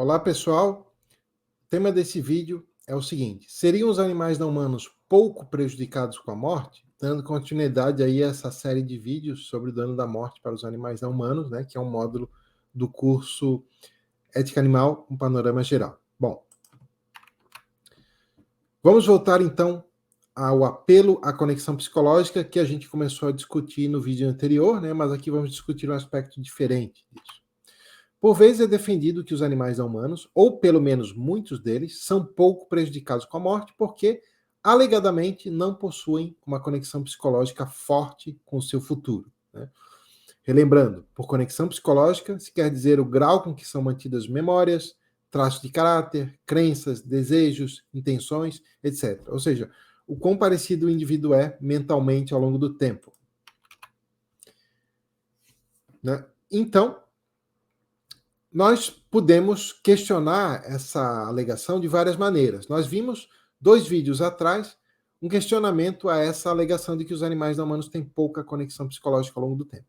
Olá, pessoal. O tema desse vídeo é o seguinte: seriam os animais não humanos pouco prejudicados com a morte? Dando continuidade aí a essa série de vídeos sobre o dano da morte para os animais não humanos, né, que é um módulo do curso Ética Animal, um panorama geral. Bom, vamos voltar então ao apelo à conexão psicológica que a gente começou a discutir no vídeo anterior, né, mas aqui vamos discutir um aspecto diferente disso. Por vezes é defendido que os animais não humanos, ou pelo menos muitos deles, são pouco prejudicados com a morte porque, alegadamente, não possuem uma conexão psicológica forte com o seu futuro. Né? Relembrando, por conexão psicológica se quer dizer o grau com que são mantidas memórias, traços de caráter, crenças, desejos, intenções, etc. Ou seja, o quão parecido o indivíduo é mentalmente ao longo do tempo. Né? Então, nós podemos questionar essa alegação de várias maneiras. Nós vimos 2 vídeos atrás um questionamento a essa alegação de que os animais não humanos têm pouca conexão psicológica ao longo do tempo.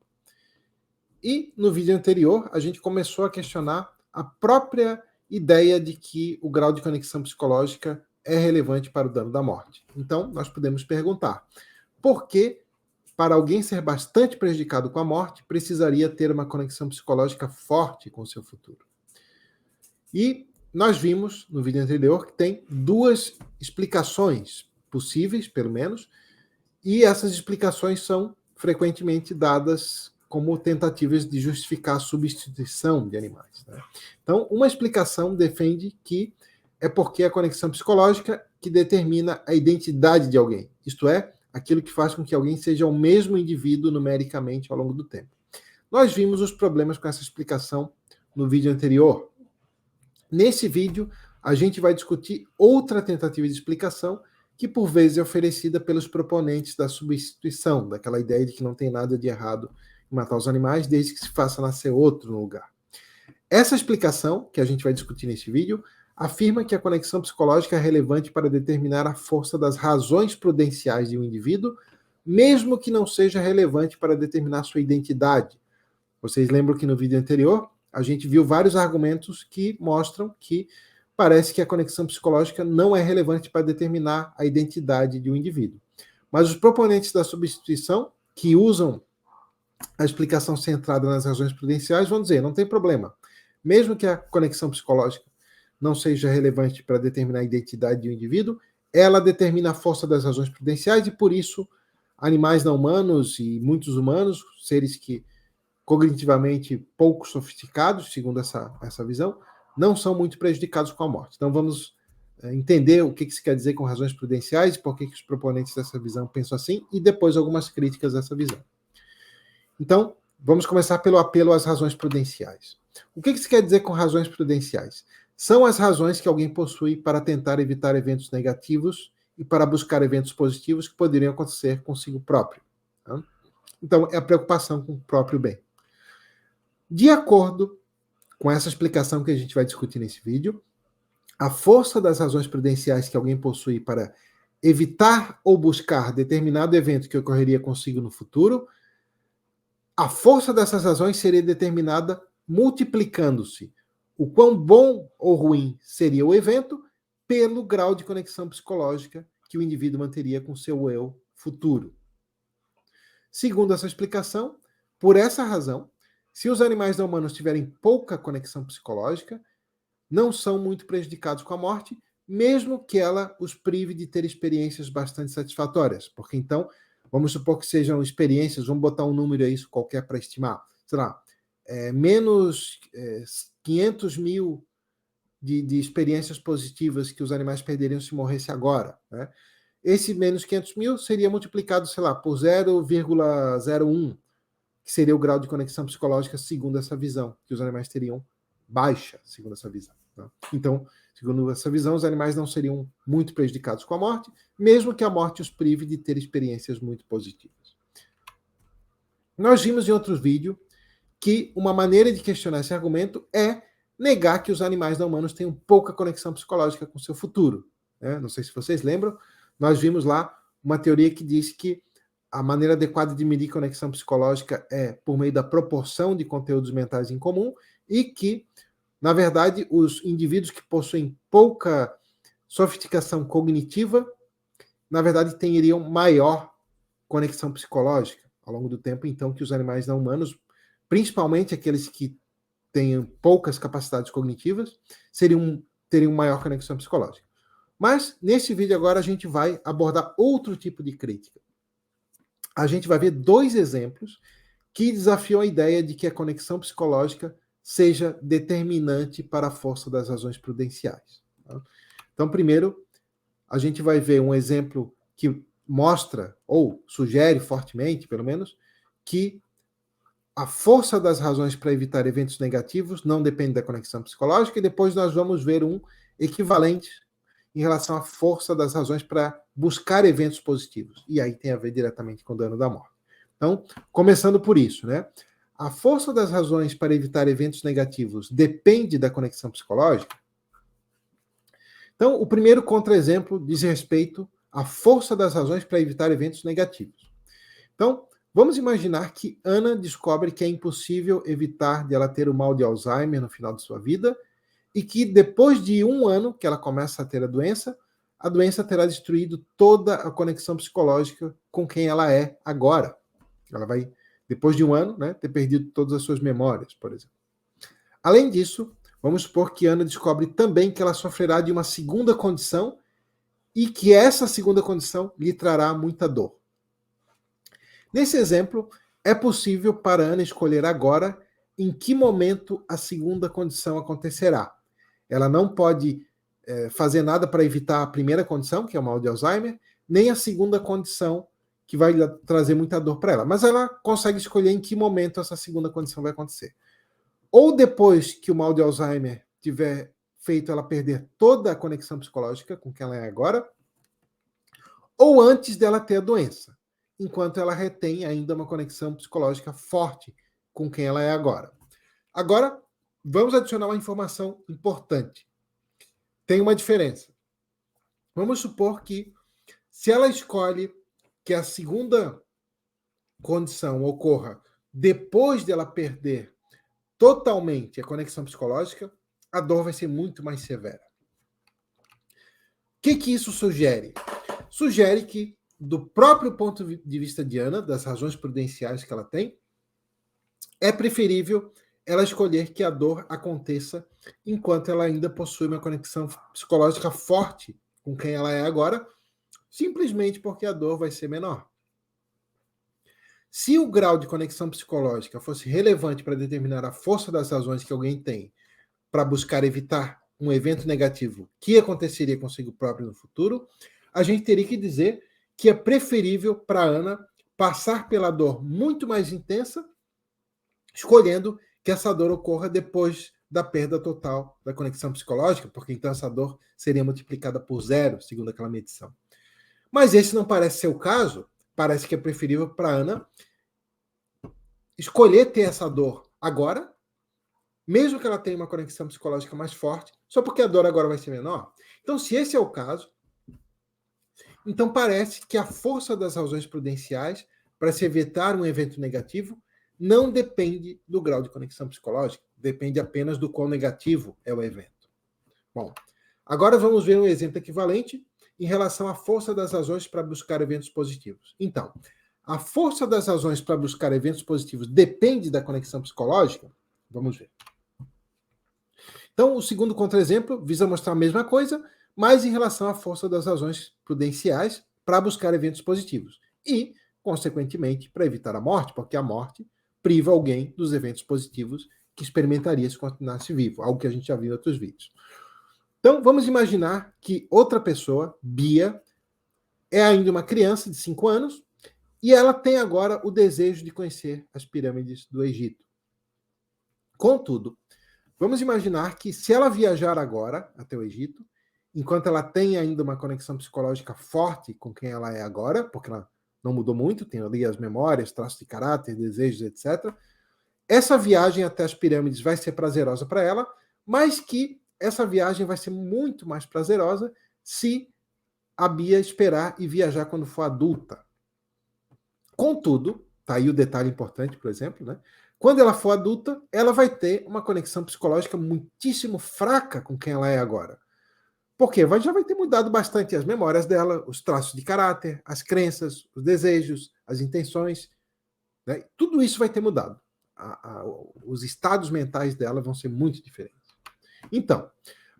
E no vídeo anterior, a gente começou a questionar a própria ideia de que o grau de conexão psicológica é relevante para o dano da morte. Então, nós podemos perguntar: por que, para alguém ser bastante prejudicado com a morte, precisaria ter uma conexão psicológica forte com o seu futuro? E nós vimos no vídeo anterior que tem 2 explicações possíveis, pelo menos, e essas explicações são frequentemente dadas como tentativas de justificar a substituição de animais. Né? Então, uma explicação defende que é porque a conexão psicológica que determina a identidade de alguém, isto é, aquilo que faz com que alguém seja o mesmo indivíduo numericamente ao longo do tempo. Nós vimos os problemas com essa explicação no vídeo anterior. Nesse vídeo, a gente vai discutir outra tentativa de explicação que, por vezes, é oferecida pelos proponentes da substituição, daquela ideia de que não tem nada de errado em matar os animais, desde que se faça nascer outro no lugar. Essa explicação, que a gente vai discutir nesse vídeo, afirma que a conexão psicológica é relevante para determinar a força das razões prudenciais de um indivíduo, mesmo que não seja relevante para determinar sua identidade. Vocês lembram que no vídeo anterior a gente viu vários argumentos que mostram que parece que a conexão psicológica não é relevante para determinar a identidade de um indivíduo. Mas os proponentes da substituição, que usam a explicação centrada nas razões prudenciais, vão dizer: não tem problema. Mesmo que a conexão psicológica não seja relevante para determinar a identidade de um indivíduo, ela determina a força das razões prudenciais e, por isso, animais não humanos e muitos humanos, seres que cognitivamente pouco sofisticados, segundo essa visão, não são muito prejudicados com a morte. Então vamos entender o que se quer dizer com razões prudenciais, por que os proponentes dessa visão pensam assim, e depois algumas críticas dessa visão. Então, vamos começar pelo apelo às razões prudenciais. O que se quer dizer com razões prudenciais? São as razões que alguém possui para tentar evitar eventos negativos e para buscar eventos positivos que poderiam acontecer consigo próprio. Tá? Então, é a preocupação com o próprio bem. De acordo com essa explicação que a gente vai discutir nesse vídeo, a força das razões prudenciais que alguém possui para evitar ou buscar determinado evento que ocorreria consigo no futuro, a força dessas razões seria determinada multiplicando-se o quão bom ou ruim seria o evento pelo grau de conexão psicológica que o indivíduo manteria com seu eu futuro. Segundo essa explicação, por essa razão, se os animais não humanos tiverem pouca conexão psicológica, não são muito prejudicados com a morte, mesmo que ela os prive de ter experiências bastante satisfatórias. Porque então, vamos supor que sejam experiências, vamos botar um número aí qualquer para estimar, sei lá, menos 500 mil de experiências positivas que os animais perderiam se morresse agora. Né? Esse menos 500 mil seria multiplicado, sei lá, por 0,01, que seria o grau de conexão psicológica segundo essa visão, que os animais teriam baixa, segundo essa visão. Tá? Então, segundo essa visão, os animais não seriam muito prejudicados com a morte, mesmo que a morte os prive de ter experiências muito positivas. Nós vimos em outro vídeo que uma maneira de questionar esse argumento é negar que os animais não humanos tenham pouca conexão psicológica com o seu futuro. Né? Não sei se vocês lembram, nós vimos lá uma teoria que diz que a maneira adequada de medir conexão psicológica é por meio da proporção de conteúdos mentais em comum e que Na verdade, os indivíduos que possuem pouca sofisticação cognitiva, na verdade, teriam maior conexão psicológica ao longo do tempo, então, que os animais não humanos, principalmente aqueles que têm poucas capacidades cognitivas, teriam maior conexão psicológica. Mas, nesse vídeo agora, a gente vai abordar outro tipo de crítica. A gente vai ver 2 exemplos que desafiam a ideia de que a conexão psicológica seja determinante para a força das razões prudenciais. Então, primeiro, a gente vai ver um exemplo que mostra, ou sugere fortemente, pelo menos, que a força das razões para evitar eventos negativos não depende da conexão psicológica, e depois nós vamos ver um equivalente em relação à força das razões para buscar eventos positivos. E aí tem a ver diretamente com o dano da morte. Então, começando por isso, né? A força das razões para evitar eventos negativos depende da conexão psicológica? Então, o primeiro contra-exemplo diz respeito à força das razões para evitar eventos negativos. Então, vamos imaginar que Ana descobre que é impossível evitar de ela ter o mal de Alzheimer no final de sua vida e que depois de 1 ano que ela começa a ter a doença terá destruído toda a conexão psicológica com quem ela é agora. Ela vai, depois de 1 ano, né, ter perdido todas as suas memórias, por exemplo. Além disso, vamos supor que Ana descobre também que ela sofrerá de uma segunda condição e que essa segunda condição lhe trará muita dor. Nesse exemplo, é possível para Ana escolher agora em que momento a segunda condição acontecerá. Ela não pode fazer nada para evitar a primeira condição, que é o mal de Alzheimer, nem a segunda condição, que vai trazer muita dor para ela. Mas ela consegue escolher em que momento essa segunda condição vai acontecer. Ou depois que o mal de Alzheimer tiver feito ela perder toda a conexão psicológica com quem ela é agora, ou antes dela ter a doença, enquanto ela retém ainda uma conexão psicológica forte com quem ela é agora. Agora, vamos adicionar uma informação importante. Tem uma diferença. Vamos supor que, se ela escolhe que a segunda condição ocorra depois dela perder totalmente a conexão psicológica, a dor vai ser muito mais severa. O que isso sugere? Sugere que, do próprio ponto de vista de Ana, das razões prudenciais que ela tem, é preferível ela escolher que a dor aconteça enquanto ela ainda possui uma conexão psicológica forte com quem ela é agora, simplesmente porque a dor vai ser menor. Se o grau de conexão psicológica fosse relevante para determinar a força das razões que alguém tem para buscar evitar um evento negativo que aconteceria consigo próprio no futuro, a gente teria que dizer que é preferível para Ana passar pela dor muito mais intensa, escolhendo que essa dor ocorra depois da perda total da conexão psicológica, porque então essa dor seria multiplicada por 0, segundo aquela medição. Mas esse não parece ser o caso. Parece que é preferível para Ana escolher ter essa dor agora, mesmo que ela tenha uma conexão psicológica mais forte, só porque a dor agora vai ser menor. Então, se esse é o caso, então parece que a força das razões prudenciais para se evitar um evento negativo não depende do grau de conexão psicológica, depende apenas do quão negativo é o evento. Bom, agora vamos ver um exemplo equivalente em relação à força das razões para buscar eventos positivos. Então, a força das razões para buscar eventos positivos depende da conexão psicológica? Vamos ver. Então, o segundo contra-exemplo visa mostrar a mesma coisa, mas em relação à força das razões prudenciais para buscar eventos positivos. E, consequentemente, para evitar a morte, porque a morte priva alguém dos eventos positivos que experimentaria se continuasse vivo, algo que a gente já viu em outros vídeos. Então, vamos imaginar que outra pessoa, Bia, é ainda uma criança de 5 anos e ela tem agora o desejo de conhecer as pirâmides do Egito. Contudo, vamos imaginar que, se ela viajar agora até o Egito, enquanto ela tem ainda uma conexão psicológica forte com quem ela é agora, porque ela não mudou muito, tem ali as memórias, traços de caráter, desejos, etc. Essa viagem até as pirâmides vai ser prazerosa para ela, mas que essa viagem vai ser muito mais prazerosa se a Bia esperar e viajar quando for adulta. Contudo, tá aí o detalhe importante, por exemplo, né? Quando ela for adulta, ela vai ter uma conexão psicológica muitíssimo fraca com quem ela é agora. Por quê? Já vai ter mudado bastante as memórias dela, os traços de caráter, as crenças, os desejos, as intenções. Né? Tudo isso vai ter mudado. Os estados mentais dela vão ser muito diferentes. Então,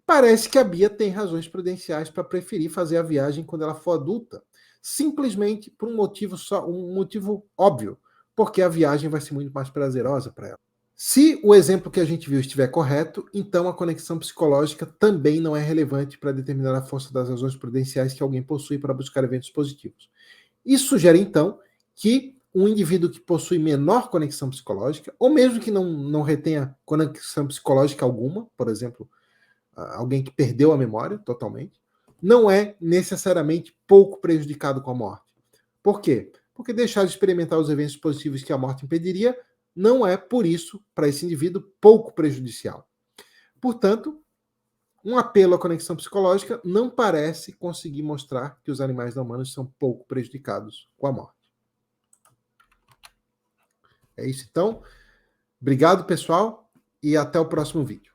parece que a Bia tem razões prudenciais para preferir fazer a viagem quando ela for adulta, simplesmente por um motivo óbvio, porque a viagem vai ser muito mais prazerosa para ela. Se o exemplo que a gente viu estiver correto, então a conexão psicológica também não é relevante para determinar a força das razões prudenciais que alguém possui para buscar eventos positivos. Isso sugere, então, que um indivíduo que possui menor conexão psicológica, ou mesmo que não retenha conexão psicológica alguma, por exemplo, alguém que perdeu a memória totalmente, não é necessariamente pouco prejudicado com a morte. Por quê? Porque deixar de experimentar os eventos positivos que a morte impediria não é, por isso, para esse indivíduo, pouco prejudicial. Portanto, um apelo à conexão psicológica não parece conseguir mostrar que os animais não humanos são pouco prejudicados com a morte. É isso então. Obrigado, pessoal, e até o próximo vídeo.